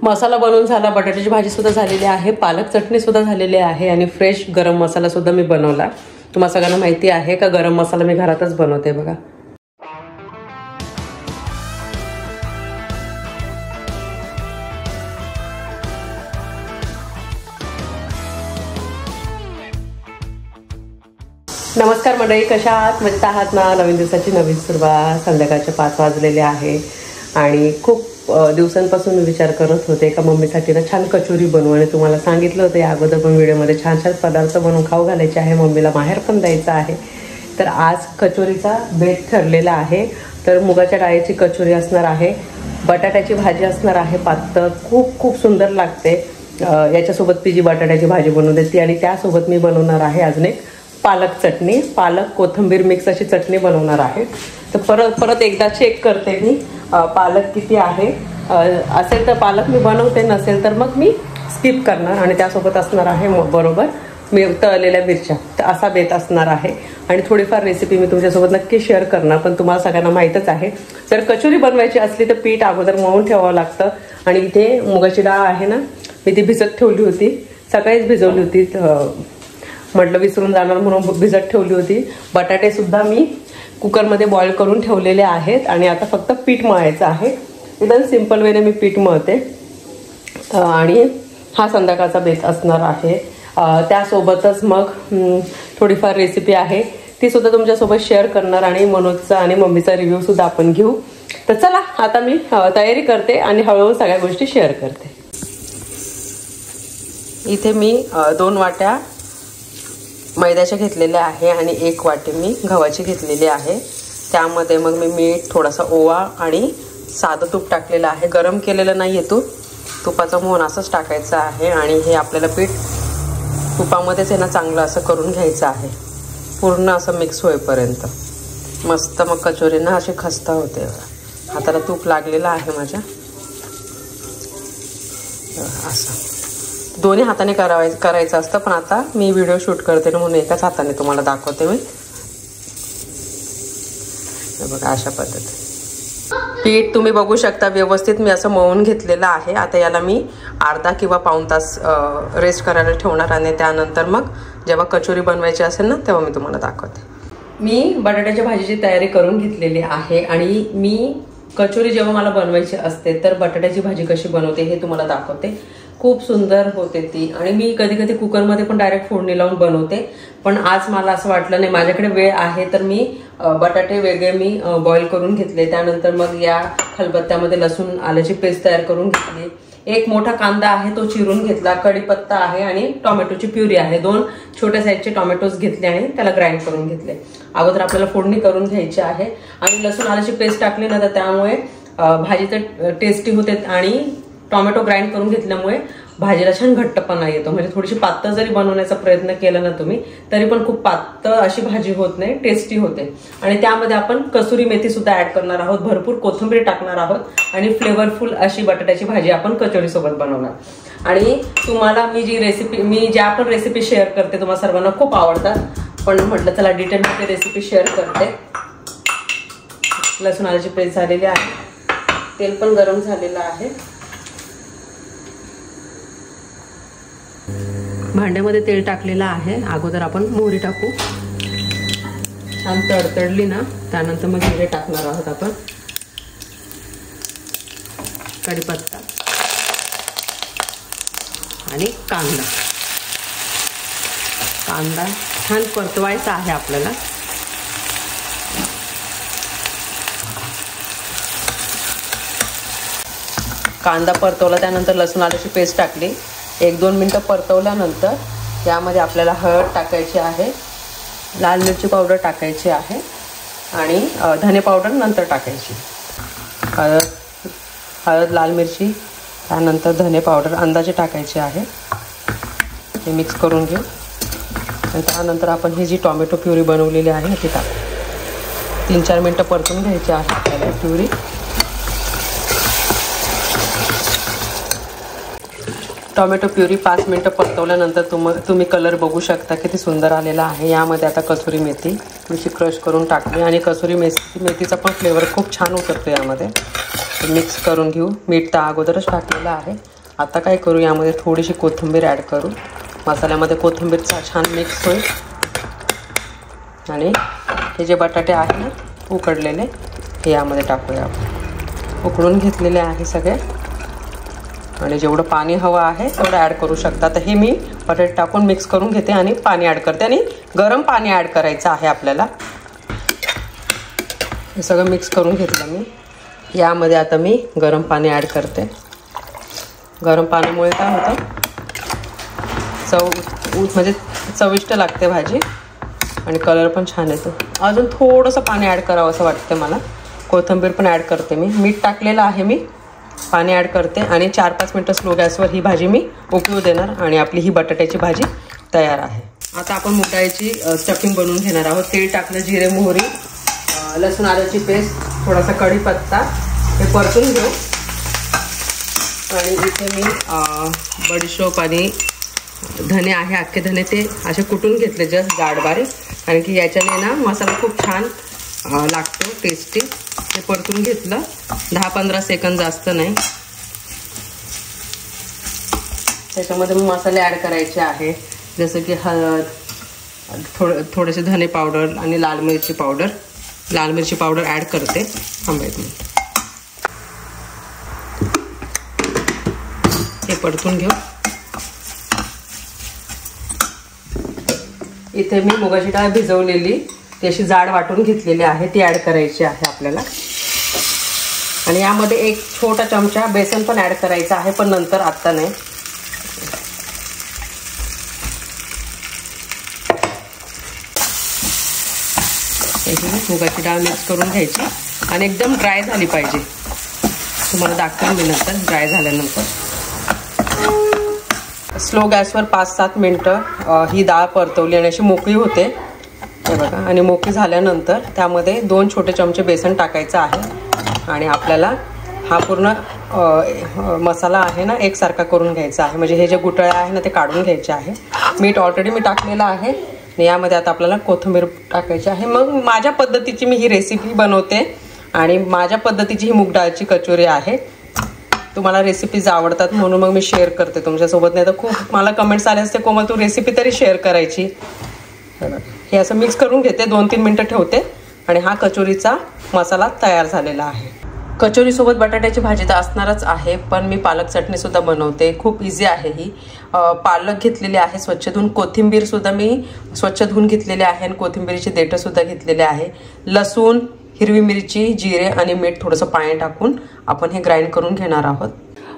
मसाला बनवून झाला, बटाट्याची भाजी सुद्धा झालेली आहे, पालक चटणी सुद्धा झालेली आहे आणि फ्रेश गरम मसाला सुद्धा मी बनवला। तुम्हाला सगळ्यांना माहिती आहे का गरम मसाला मी घरातच बनवते बघा। नमस्कार मंडळी, कशा आहात? मजेत आहात ना? नवीन दिवसाची नवीन सुरुवात। संध्याकाळचे 5 वाजलेले आहे आणि खूप दिवसांपासून मी विचार करत होते का मम्मीसाठी ना छान कचोरी बनवू आणि तुम्हाला सांगितलं होतं या अगोदर पण व्हिडिओमध्ये छान छान पदार्थ बनवून खाऊ घालायचे आहे, मम्मीला माहेर पण द्यायचं आहे। तर आज कचोरीचा बेत ठरलेला आहे। तर मुगाच्या डाळीची कचोरी असणार आहे, बटाट्याची भाजी असणार आहे पातळ, खूप खूप सुंदर लागते। याच्यासोबत ती जी बटाट्याची भाजी बनवते ती आणि त्यासोबत मी बनवणार आहे अजून एक पालक चटणी, पालक कोथिंबीर मिक्स अशी चटणी बनवणार आहे। तर परत एकदा चेक करते मी पालक किती आहे। असेल तर पालक मी बनवते, नसेल तर मग मी स्किप करणार आणि त्यासोबत असणार आहे बरोबर मी तळलेल्या मिरच्या। तर असा बेत असणार आहे आणि थोडीफार रेसिपी मी तुमच्यासोबत नक्की शेअर करणार। पण तुम्हाला सगळ्यांना माहीतच आहे जर कचोरी बनवायची असली तर पीठ अगोदर मळून ठेवावं लागतं आणि इथे मुगाची डाळ आहे ना, मी ती भिजत ठेवली होती, सकाळीच भिजवली होती, म्हटलं विसरून जाणार म्हणून भिजत ठेवली होती। बटाटे सुद्धा मी कुकरमध्ये बॉईल करून ठेवलेले आहेत आणि आता फक्त पीठ मळायचं आहे। एकदम सिंपल वेने मी पीठ मळते आणि हा संध्याकाळचा बेत असणार आहे। त्यासोबतच मग थोडीफार रेसिपी आहे ती सुद्धा तुमच्यासोबत शेअर करणार आणि मनोजचा आणि मम्मीचा रिव्ह्यू सुद्धा आपण घेऊ। तर चला आता मी तयारी करते आणि हळूहळू सगळ्या गोष्टी शेअर करते। इथे मी 2 वाट्या मैद्याच्या घेतलेल्या आहे आणि 1 वाटी मी गव्हाची घेतलेली आहे। त्यामध्ये मग मी मीठ, थोडासा ओवा आणि साधं तूप टाकलेलं आहे। गरम केलेलं नाही आहे तूप, तुपाचं मोहन असंच टाकायचं आहे आणि हे आपल्याला पीठ तुपामध्येच आहे ना चांगलं असं करून घ्यायचं आहे, पूर्ण असं मिक्स होईपर्यंत। मस्त मग कचोरी ना अशी खस्ता होते। हाताला तूप लागलेलं आहे माझ्या, असं दोन्ही हाताने करायचं असतं, पण आता मी व्हिडिओ शूट करते ना म्हणून एकाच हाताने तुम्हाला दाखवते मी। बघा अशा पद्धतीने पीठ तुम्ही बघू शकता व्यवस्थित मी असं मळून घेतलेलं आहे। आता याला मी अर्धा किंवा पाऊण तास रेस्ट करायला ठेवणार आणि त्यानंतर मग जेव्हा कचोरी बनवायची असेल ना तेव्हा मी तुम्हाला दाखवते। मी बटाट्याच्या भाजीची तयारी करून घेतलेली आहे आणि मी कचोरी जेव्हा मला बनवायची असते तर बटाट्याची भाजी कशी बनवते हे तुम्हाला दाखवते। खूप सुंदर होते ती आणि मी कधी कधी कुकरमध्ये पण डायरेक्ट फोडणी लावून बनवते, पण आज मला असं वाटलं नाही, माझ्याकडे वेळ आहे तर मी बटाटे वेगळे मी बॉईल करून घेतले। त्यानंतर मग या खलबत्त्यामध्ये लसूण आल्याची पेस्ट तयार करून घेतली, 1 मोठा कांदा आहे तो चिरून घेतला, कढीपत्ता आहे आणि टोमॅटोची प्युरी आहे, 2 छोट्या साईजचे टोमॅटोज घेतले आणि त्याला ग्राइंड करून घेतले। अगोदर आपल्याला फोडणी करून घ्यायची आहे आणि लसूण आल्याची पेस्ट टाकली ना तर त्यामुळे भाजी तर टेस्टी होते आणि टोमॅटो ग्राइंड करून घेतल्यामुळे भाजीला छान घट्टपणा येतो। म्हणजे थोडीशी पातळ जरी बनवण्याचा प्रयत्न केला ना तुम्ही तरी पण खूप पातळ अशी भाजी होत नाही, टेस्टी होते। आणि त्यामध्ये आपण कसुरी मेथी सुद्धा ऍड करणार आहोत, भरपूर कोथिंबीर टाकणार आहोत आणि फ्लेवरफुल अशी बटाट्याची भाजी आपण कचोरी सोबत बनवणार। आणि तुम्हाला मी ज्या पण रेसिपी शेअर करते तुम्हाला सर्वांना खूप आवडतात, पण म्हटलं चला डिटेलमध्ये रेसिपी शेअर करते। लसूण आल्याची पेस्ट झालेली आहे, तेल पण गरम झालेलं आहे। भांड्यामध्ये तेल टाकलेलं आहे, अगोदर आपण मोहरी टाकू, छान तडतडली ना त्यानंतर मग जिरे टाकणार आहोत आपण, कढीपत्ता आणि कांदा छान परतवायचा आहे आपल्याला। कांदा परतवला त्यानंतर लसूण आल्याची पेस्ट टाकली, 1-2 मिनिटं परतवल्यानंतर यामध्ये आपल्याला हळद टाकायची आहे, लाल मिरची पावडर टाकायची आहे आणि धने पावडर नंतर टाकायची। हळद, लाल मिरची, त्यानंतर धने पावडर अंदाजे टाकायची आहे। हे मिक्स करून घेऊ आणि त्यानंतर आपण ही जी टोमॅटो प्युरी बनवलेली आहे ती टाकू। 3-4 मिनिटं परतून घ्यायची आहे आपल्याला प्युरी। टोमॅटो प्युरी 5 मिनिटं परतवल्यानंतर तुम्ही कलर बघू शकता किती सुंदर आलेला आहे। यामध्ये आता कसुरी मेथी थोडीशी क्रश करून टाकली आणि कसुरी मेथीचा पण फ्लेवर खूप छान उतरतो यामध्ये। मिक्स करून घेऊ। मीठ तर अगोदरच टाकलेलं आहे आता काय करू, यामध्ये थोडीशी कोथिंबीर ॲड करू. मसाल्यामध्ये कोथिंबीरचा छान मिक्स होईल. आणि हे जे बटाटे आहेत ना उकडलेले हे यामध्ये टाकूया आपण. उकडून घेतलेले आहे सगळे. आणि जेवढं पाणी हवं आहे तेवढं ॲड करू शकता. तर हे मी बटाटे टाकून मिक्स करून घेते आणि पाणी ॲड करते. आणि गरम पाणी ॲड करायचं आहे आपल्याला. हे सगळं मिक्स करून घेतलं मी. यामध्ये आता मी गरम पाणी ॲड करते. गरम पाण्यामुळे काय होतं, म्हणजे चविष्ट लागते भाजी आणि कलर पण छान येतो. अजून थोडंसं पाणी ॲड करावं असं वाटतं मला. कोथिंबीर पण ॲड करते मी. मीठ टाकलेलं आहे मी. पाणी ॲड करते आणि 4-5 मिनटं स्लो गॅसवर ही भाजी मी उकळू देणार. आणि आपली ही बटाट्याची भाजी तयार आहे. आता आपण मुगाची स्टफिंग बनवून घेणार आहोत. तेल टाकलं, जिरे मोहरी, लसूण आल्याची पेस्ट, थोडासा कढीपत्ता हे परतून घेऊ. आणि इथे मी बडीशोप आणि धने आहे, अख्खे धने, ते असे कुटून घेतले जस्ट जाड बारीक. कारण की याच्याने ना मसाला खूप छान लागतो, टेस्टी. हे परतून घेतलं 10-15 सेकंद, जास्त नाही. त्याच्यामध्ये मसाले ॲड करायचे आहे, जसं की हळद, थोडेसे धने पावडर आणि लाल मिरची पावडर. लाल मिरची पावडर ॲड करते. थांबा एक मिनिट. हे परतून घेऊ. इथे मी मुगाची डाळ भिजवलेली ती अशी जाड वाटून घेतलेली आहे, ती ॲड करायची आहे आपल्याला. आणि यामध्ये एक छोटा चमचा बेसन पण ॲड करायचं आहे, पण नंतर, आत्ता नाही. मुगाची डाळ मिक्स करून घ्यायची आणि एकदम ड्राय झाली पाहिजे. तुम्हाला दाखवेन मी नंतर ड्राय झाल्यानंतर. स्लो गॅसवर 5-7 मिनटं ही डाळ परतवली आणि अशी मोकळी होते हे बघा. आणि मोकळी झाल्यानंतर त्यामध्ये 2 छोटे चमचे बेसन टाकायचं आहे. आणि आपल्याला हा पूर्ण मसाला आहे ना एकसारखा करून घ्यायचा आहे. म्हणजे हे जे गुटळ्या आहे ना ते काढून घ्यायचे आहे. मीठ ऑलरेडी मी टाकलेलं आहे. यामध्ये आता आपल्याला कोथिंबीर टाकायची आहे. मग माझ्या पद्धतीची मी ही रेसिपी बनवते आणि माझ्या पद्धतीची ही मूग डाळची कचोरी आहे. तुम्हाला रेसिपीज आवडतात म्हणून मग मी शेअर करते तुमच्यासोबत. नाही तर खूप मला कमेंट्स आले असते, कोमल तू रेसिपी तरी शेअर करायची. हे असं मिक्स करून घेते, 2-3 मिनटं ठेवते आणि हा कचोरीचा मसाला तयार झालेला आहे. कचोरीसोबत बटाट्याची भाजी तर असणारच आहे, पण मी पालक चटणीसुद्धा बनवते. खूप इझी आहे ही. पालक घेतलेली आहे स्वच्छ धुवून. कोथिंबीरसुद्धा मी स्वच्छ धुवून घेतलेली आहे आणि कोथिंबीरची देठंसुद्धा घेतलेले आहे. लसूण, हिरवी मिरची, जिरे आणि मीठ थोडंसं पाणी टाकून आपण हे ग्राइंड करून घेणार आहोत.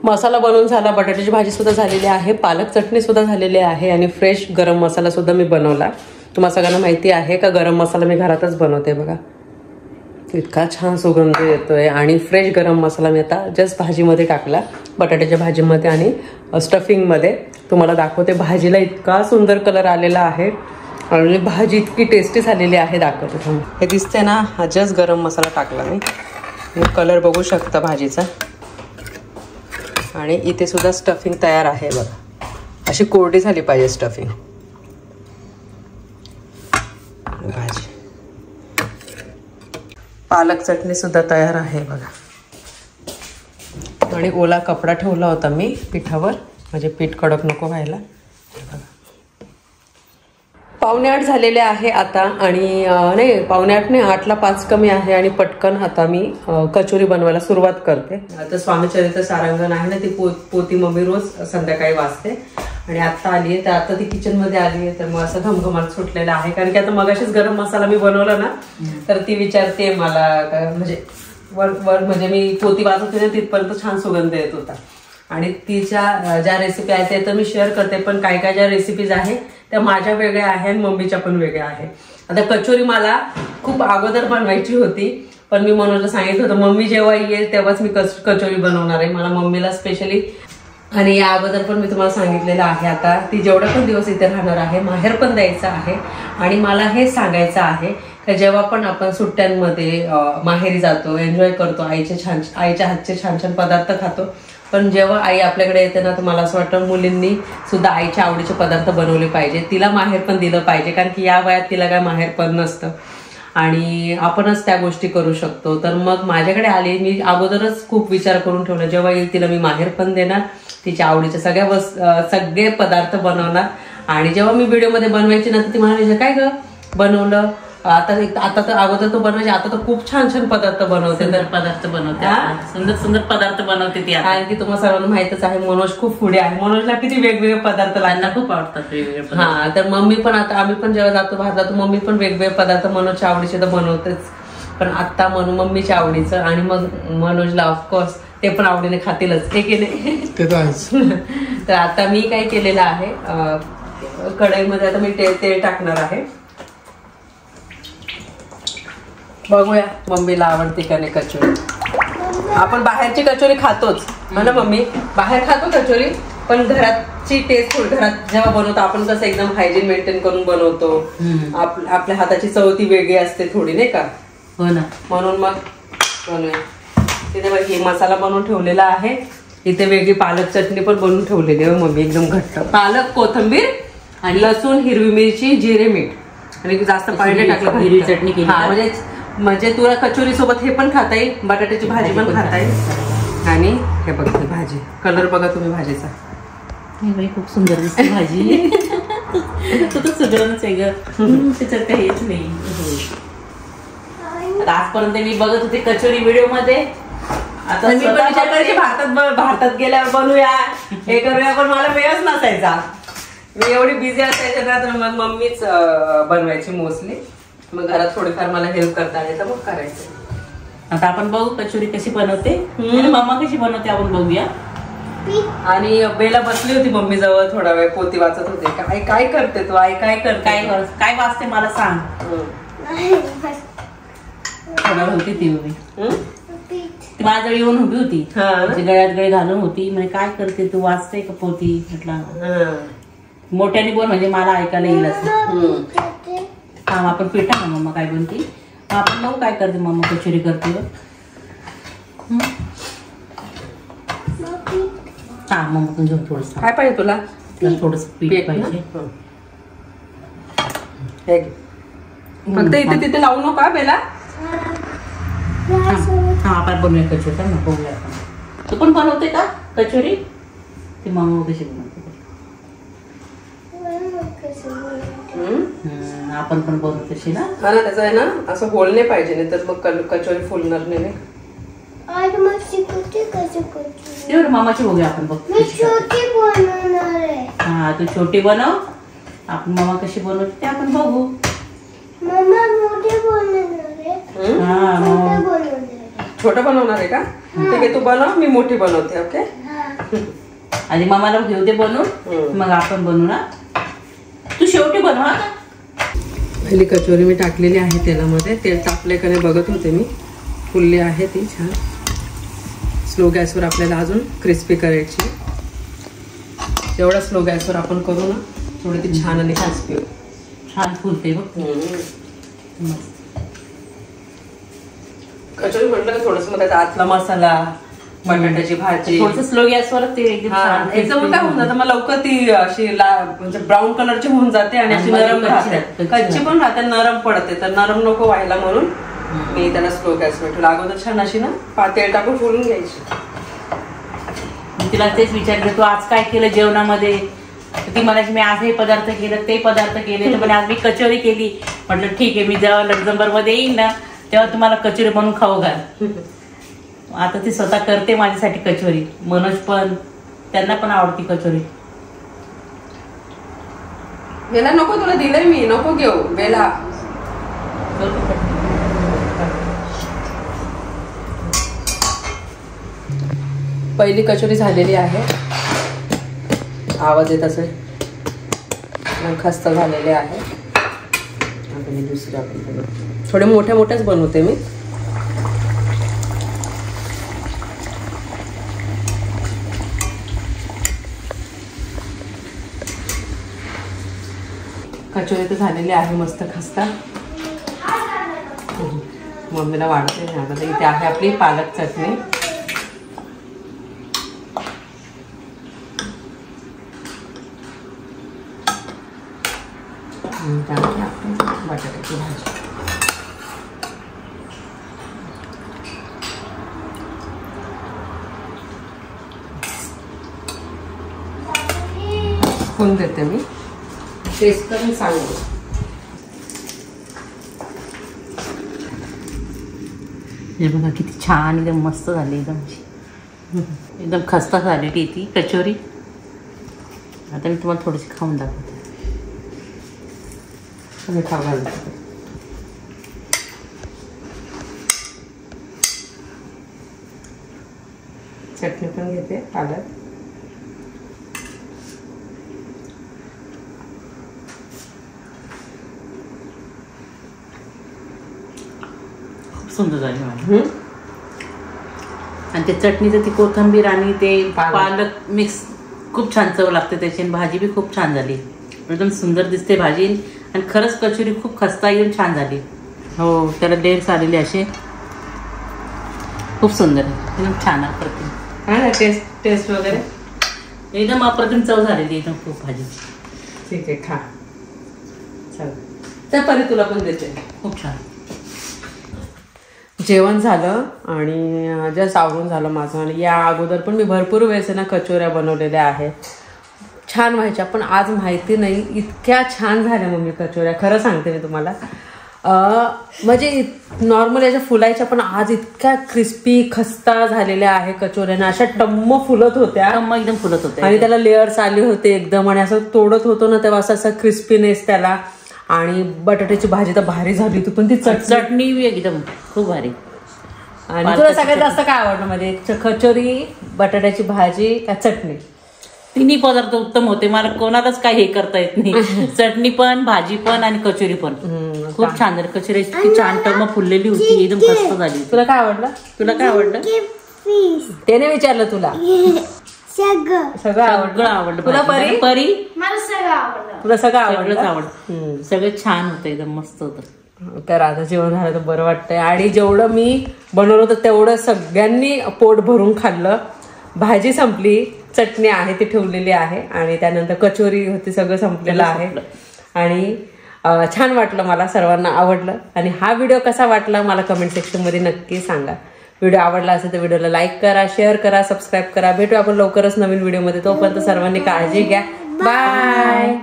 मसाला बनवून झाला, बटाट्याची भाजीसुद्धा झालेली आहे, पालक चटणीसुद्धा झालेली आहे आणि फ्रेश गरम मसालासुद्धा मी बनवला. तुम्हाला सगळ्यांना माहिती आहे का गरम मसाला मी घरातच बनवते बघा. इतका छान सुगंध येतोय. आणि फ्रेश गरम मसाला मी आता जस्ट भाजीमध्ये टाकला, बटाट्याच्या भाजीमध्ये आणि स्टफिंगमध्ये. तुम्हाला दाखवते. भाजीला इतका सुंदर कलर आलेला आहे आणि भाजी इतकी टेस्टी झालेली आहे, दाखवते तुम्ही. हे दिसते ना, हा जस्ट गरम मसाला टाकला मी. कलर बघू शकता भाजीचा. आणि इथे सुद्धा स्टफिंग तयार आहे बघा. अशी कोरडी झाली पाहिजे स्टफिंग. भाजी, पालक चटणी सुद्धा तयार आहे बघा. आणि ओला कपडा ठेवला होता मी पिठावर, म्हणजे पीठ कडक नको व्हायला. 7:45 झालेले आहे आता. आणि नाही 7:45 नाही, 8ला 5 कमी आहे. आणि पटकन आता मी कचोरी बनवायला सुरुवात करते. आता स्वामीचरित्र सारांगण आहे ना, ती पोती मम्मी रोज संध्याकाळी वाचते. आणि आता आली आहे, तर आता ती किचनमध्ये आली आहे, तर मग असं घमघमाट सुटलेला आहे. कारण की आता मगाशीच गरम मसाला मी बनवला ना, तर ती विचारते मला, म्हणजे वर म्हणजे मी पोती वाजवते ना तिथपर्यंत छान सुगंध येत होता. आणि तिच्या ज्या रेसिपी आहेत ते तर मी शेअर करते, पण काय काय ज्या रेसिपीज आहे त्या माझ्या वेगळ्या आहे आणि मम्मीच्या पण वेगळ्या आहे. आता कचोरी मला खूप अगोदर बनवायची होती, पण मी मनोजला सांगितलं होतं मम्मी जेव्हा येईल तेव्हाच मी कचोरी बनवणार आहे, मला मम्मीला स्पेशली. आणि या अगोदर पण मी तुम्हाला सांगितलेलं आहे, आता ती जेवढा पण दिवस इथे राहणार आहे, माहेर पण द्यायचं आहे. आणि मला हे सांगायचं आहे की जेव्हा पण आपण सुट्ट्यांमध्ये माहेरी जातो, एन्जॉय करतो, आईच्या हातचे छान छान पदार्थ खातो, पण जेव्हा आई आपल्याकडे येते ना, तर मला असं वाटतं मुलींनी सुद्धा आईच्या आवडीचे पदार्थ बनवले पाहिजे. तिला माहेर पण दिलं पाहिजे, कारण की या वयात तिला काय माहेर पण नसतं आणि आपणच त्या गोष्टी करू शकतो. तर मग माझ्याकडे आली, मी अगोदरच खूप विचार करून ठेवला, जेव्हा येईल तिला मी माहेर पण देणार तिच्या आवडीचे सगळे पदार्थ बनवणार. आणि जेव्हा मी व्हिडिओमध्ये बनवायची ना तर ती म्हणाली काय ग बनवलं आता तर अगोदर तो बनवायचे, आता तर खूप छान छान पदार्थ बनवते. पदार्थ बनवते, सुंदर सुंदर पदार्थ बनवते ती. कारण की तुम्हाला सर्वांना माहितच आहे मनोज खूप पुढे आहे. मनोजला किती वेगवेगळे पदार्थ लागणार, खूप आवडतात वेगवेगळे. हा तर मम्मी पण आता आम्ही पण जेव्हा जातो बाहेर जातो मम्मी पण वेगवेगळे पदार्थ मनोजच्या आवडीचे तर बनवतेच. पण आता मम्मीच्या आवडीचं आणि मग मनोजला ऑफकोर्स ते पण आवडीने खातीलच, हे की नाही? तर आता मी काय केलेलं आहे, कढईमध्ये आता मी तेल टाकणार आहे. बघूया मम्मीला आवडते का नाही कचोरी. आपण बाहेरची कचोरी खातोच ना मम्मी, बाहेर खातो कचोरी, पण घराची टेस्ट घरात जेव्हा बनवतो आपण कसं एकदम हायजीन मेंटेन करून बनवतो. आपल्या हाताची चव ती वेगळी असते थोडी, नाही का? हो ना. म्हणून मग बनवूया. तिथे बघ हे मसाला बनवून ठेवलेला आहे. इथे वेगळी पालक चटणी पण बनवून ठेवलेली आहे मम्मी, एकदम घट्ट. पालक, कोथिंबीर आणि लसूण, हिरवी मिरची, जिरे, मीठ आणि जास्त पाणी टाकलं. हिरवी चटणी केली म्हणजे तुला कचोरी सोबत हे पण खाता येईल, बटाट्याची भाजी पण खाता येईल. आणि हे बघ ही भाजी, कलर बघा तुम्ही भाजीचा, खूप सुंदर दिसते भाजी. तू तर सुगरणच आहे ग, त्याच्यात काही हेच नाही. आजपर्यंत मी बघत होते कचोरी व्हिडिओ मध्ये, आता मी पण विचार करायचे भारतात गेल्यावर बनवूया हे करूया, पण मला वेळच नसायचा. मी एवढी बिझी असायचे ना तर मग मम्मीच बनवायची मोस्टली. मग घरात थोडीफार मला हेल्प करता आली तर मग करायचं. आता आपण बघू कचोरी कशी बनवते, मम्मा कशी बनवते आपण बघूया. आणि बेला बसली होती मम्मी जवळ थोडा वेळ, पोती वाचत होते. काय काय करते तू आई, काय करते, काय वाचते मला सांग. थोडा होती ती ती माझ्याजवळ येऊन उभी होती, गळ्यात गळे घालून होती. म्हणजे काय करते तू, वाचते का पोती. म्हटलं मोठ्याने बोल म्हणजे मला ऐकायला येईल असं. हा आपण पिठा ना मम्मा काय बनते, आपण बघू काय करते मम्मा कचोरी करते. हा मम्मा पण घेऊन थोडस काय पाहिजे तुला, थोडस पीठ पाहिजे. फक्त इथे तिथे लावू नका बेला. हा आपण बनवूया कचोरी ना, बघूया आपण. तू पण बनवते का कचोरी, ती मम्मा कशी बनवते. आपण पण बनवतो तशी ना. हा ना, त्याचं आहे ना असं होल नाही पाहिजे, नाही तर मग कचोरी फुलणार नाही. मामाची बघूया आपण बघ. हा तू छोटी बनव, आपण मामा कशी बनवते ते आपण बघू. छोटं बनवणार आहे का, ठीक आहे तू बनव, मी मोठी बनवते. ओके आधी मामाला घेऊ दे बनवून, मग आपण बनवू ना. तू शेवटी बनवा. पहिली कचोरी मी टाकलेली आहे तेलामध्ये, तेल तापले का नाही बघत होते मी. फुलली आहे ती छान. स्लो गॅसवर आपल्याला अजून क्रिस्पी करायची. जेवढा स्लो गॅसवर आपण करू ना थोडी ती छान आणि क्रिस्पी छान फुलते बघ. कचोरी म्हटलं का थोडस मग त्याचा आतला मसाला, बटाट्याची भाजी थोडस स्लो गॅसवर ते एकदम काय होऊन जातं, मग लवकर ती अशी म्हणजे ब्राऊन कलरची होऊन जाते आणि अशी नरम राहते. कच्ची पण राहते, नरम पडते, तर नरम नको व्हायला म्हणून मी त्याला स्लो गॅसवर ठेवला. अगोदर छान अशी ना तेल टाकून फुलून घ्यायची. तिला तेच विचारलं तू आज काय केलं जेवणामध्ये, ती म्हणायची मी आज हे पदार्थ केलं ते पदार्थ केले, तर आज मी कचोरी केली. म्हटलं ठीक आहे, मी जेव्हा लक्झमबर्ग मध्ये येईन ना तेव्हा तुम्हाला कचोरी बनवून खाऊ घाल. आता ती स्वतः करते माझ्यासाठी कचोरी. मनोज पण, त्यांना पण आवडती कचोरी. बेला नको, तुला दिलंय मी, नको घेऊ बेला. पहिली कचोरी झालेली आहे, आवाज येत असेल, खस्त झालेले आहे. आता मी दुसरी आपण थोडे मोठ्या मोठ्याच बनवते मी. कचोरी तर झालेली आहे मस्त खस्ता. मम्मीला वाढते. आता इथे आहे आपली पालक चटणी. बटाट्याची भाजी. दाखवून देते मी, टेस्ट करून सांगू. हे बघा किती छान एकदम मस्त झाली, एकदम खस्ता झालेली ती कचोरी. आता मी तुम्हाला थोडीशी खाऊन दाखवते. तुम्ही खावा. चटणी पण घेते पालक. खूप सुंदर झाली माझी. आणि ते चटणीचं ती कोथिंबीर आणि ते पालक मिक्स खूप छान चव लागते त्याची. भाजी बी खूप छान झाली, एकदम सुंदर दिसते भाजी. आणि खरंच कचोरी खूप खस्ता येऊन छान झाली. हो, त्याला लेयर्स आलेले असे खूप सुंदर आहे, एकदम छान अप्रतिम. हा ना, टेस्ट वगैरे एकदम अप्रतिम चव झालेली एकदम खूप भाजी. ठीक आहे, खा. चल त्या परी तुला पण देते. खूप छान जेवण झालं आणि जस्ट आवरून झालं माझं. आणि या अगोदर पण मी भरपूर वेळेस ना कचोऱ्या बनवलेल्या आहेत, छान व्हायच्या. पण आज माहिती नाही इतक्या छान झाल्या मम्मी कचोऱ्या, खरं सांगते मी तुम्हाला. म्हणजे नॉर्मल याच्या फुलायच्या, पण आज इतक्या क्रिस्पी खस्ता झालेल्या आहे कचोऱ्याना. अशा टम्म फुलत होत्या, एकदम फुलत होत्या आणि त्याला लेअर्स आले होते एकदम. आणि असं तोडत होतो ना तेव्हा असं क्रिस्पीनेस त्याला. आणि बटाट्याची भाजी तर भारी झाली होती, पण ती चटणी एकदम खूप भारी. आणि तुला सगळ्यात जास्त काय आवडलं म्हणजे कचोरी, बटाट्याची भाजी का चटणी? तिन्ही पदार्थ उत्तम होते. मला कोणालाच काही हे करता येत नाही. चटणी पण, भाजी पण आणि कचोरी पण खूप छान झाली. कचोरी इतकी छान टर्म फुललेली होती, एकदम खस्त झाली. तुला काय आवडलं? तुला काय आवडलं? त्याने विचारलं तुला. सगळं आवडलं. तुला परी? मला सगळं आवडलं. तुला सगळं आवडलं? आवडलं. सगळं छान होतं, एकदम मस्त होतं. तर आता जेवण झालं तर बरं वाटतंय. आणि जेवढं मी बनवलं होतं तेवढं सगळ्यांनी पोट भरून खाल्लं. भाजी संपली, चटणी आहे ती ठेवलेली आहे, आणि त्यानंतर कचोरी होती, सगळं संपलेलं आहे. आणि छान वाटलं, मला सर्वांना आवडलं. आणि हा व्हिडिओ कसा वाटला मला कमेंट सेक्शनमध्ये नक्की सांगा. व्हिडिओ आवडला असेल तर व्हिडिओला लाईक करा, शेअर करा, सबस्क्राईब करा. भेटू आपण लवकरच नवीन व्हिडिओमध्ये. तोपर्यंत सर्वांनी काळजी घ्या. बाय.